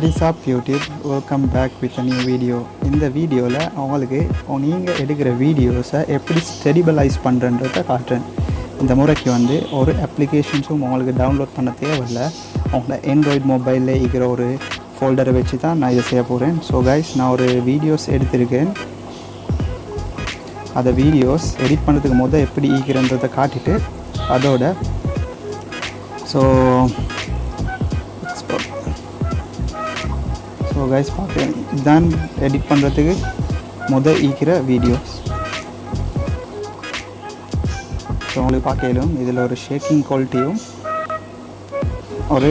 What is up YouTube? Welcome back with a new video. இந்த வீடியோவில் உங்களுக்கு நீங்கள் எடுக்கிற வீடியோஸை எப்படி ஸ்டெபிலைஸ் பண்ணுறன்றதை காட்டுறேன். இந்த முறைக்கு வந்து ஒரு அப்ளிகேஷன்ஸும் உங்களுக்கு டவுன்லோட் பண்ண தேவையில்லை. உங்களோட ஆண்ட்ராய்டு மொபைலில் இருக்கிற ஒரு ஃபோல்டரை வச்சு தான் நான் இதை செய்ய போகிறேன். ஸோ கைஸ், நான் ஒரு வீடியோஸ் எடுத்திருக்கேன். அதை வீடியோஸ் எடிட் பண்ணுறதுக்கு எப்படி ஈக்கிறன்றதை காட்டிட்டு அதோட ஸோ கைஸ் பார்க்குறேன், இதுதான் எடிட் பண்ணுறதுக்கு ஈக்கிற வீடியோஸ். ஸோ உங்களுக்கு பார்க்கலும் இதில் ஒரு ஷேக்கிங் குவாலிட்டியும் ஒரு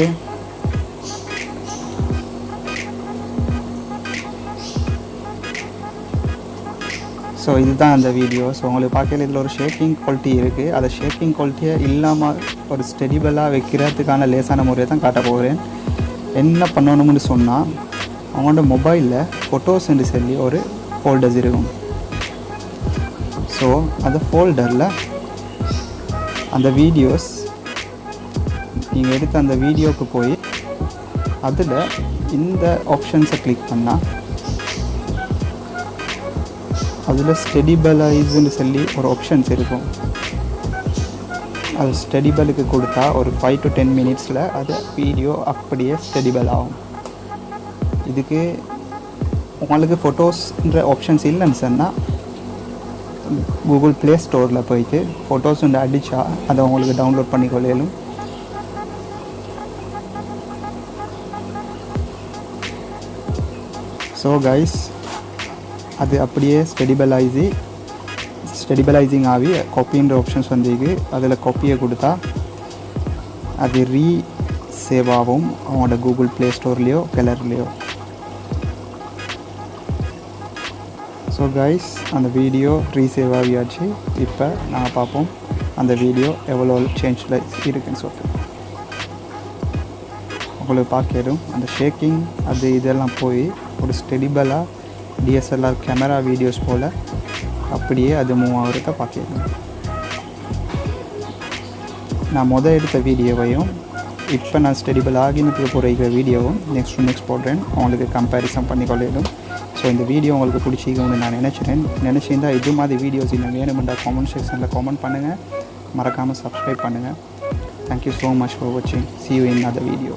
ஸோ இதுதான் அந்த வீடியோ. ஸோ உங்களுக்கு பார்க்கல இதில் ஒரு ஷேக்கிங் குவாலிட்டி இருக்குது. அதை ஷேக்கிங் குவாலிட்டியை இல்லாமல் ஒரு ஸ்டெடிபிளாக வைக்கிறதுக்கான லேசான முறையை தான் காட்ட போகிறேன். என்ன பண்ணணும்னு சொன்னால், அவங்களோட மொபைலில் ஃபோட்டோஸ்ன்னு சொல்லி ஒரு ஃபோல்டர்ஸ் இருக்கும். ஸோ அந்த ஃபோல்டரில் அந்த வீடியோஸ் நீங்கள் எடுத்த அந்த வீடியோவுக்கு போய் அதில் இந்த ஆப்ஷன்ஸை கிளிக் பண்ணால் அதில் ஸ்டெடிபலைஸ்ன்னு சொல்லி ஒரு ஆப்ஷன்ஸ் இருக்கும். அது ஸ்டெடிபலுக்கு கொடுத்தா ஒரு 5 to 10 மினிட்ஸில் அது வீடியோ அப்படியே ஸ்டெடிபல் ஆகும். இதுக்கு உங்களுக்கு ஃபோட்டோஸ்ன்ற ஆப்ஷன்ஸ் இல்லைன்னு சொன்னால் கூகுள் ப்ளே ஸ்டோரில் போயிட்டு ஃபோட்டோஸ் அடித்தா அதை உங்களுக்கு டவுன்லோட் பண்ணிக்கொள்ளும். ஸோ கைஸ், அது அப்படியே ஸ்டெடிபலைசிங் ஆகி காப்பின்ற ஆப்ஷன்ஸ் வந்துருக்கு. அதில் காப்பியை கொடுத்தா அது சேவ் ஆகும் அவங்களோட கூகுள் ப்ளே ஸ்டோர்லேயோ கலர்லேயோ. ஸோ கைஸ், அந்த வீடியோ ரீசேவ் ஆகியாச்சு. இப்போ நாங்கள் பார்ப்போம் அந்த வீடியோ எவ்வளோ சேஞ்சில் இருக்குதுன்னு சொல்லிட்டு. உங்களுக்கு பார்க்கலும் அந்த ஷேக்கிங் அது இதெல்லாம் போய் ஒரு ஸ்டெடிபலாக டிஎஸ்எல்ஆர் கேமரா வீடியோஸ் போல் அப்படியே அது மூவ் ஆகிறத பார்க்கணும். நான் எடுத்த வீடியோவையும் இப்போ நான் ஸ்டெடிபிள் ஆகினத்துக்கு போகிற வீடியோவும் நெக்ஸ்ட் போடுறேன். உங்களுக்கு கம்பேரிசன் பண்ணிக்கொள்ளும். ஸோ இந்த வீடியோ உங்களுக்கு பிடிச்சிக்கணும்னு நான் நினச்சிருந்தால் இது மாதிரி வீடியோஸ் இன்னும் வேணுமெண்டா கமெண்ட் செக்ஷனில் கமெண்ட் பண்ணுங்கள். மறக்காமல் சப்ஸ்கிரைப் பண்ணுங்கள். தேங்க்யூ ஸோ மச் ஃபார் வாட்சிங். See you in another video.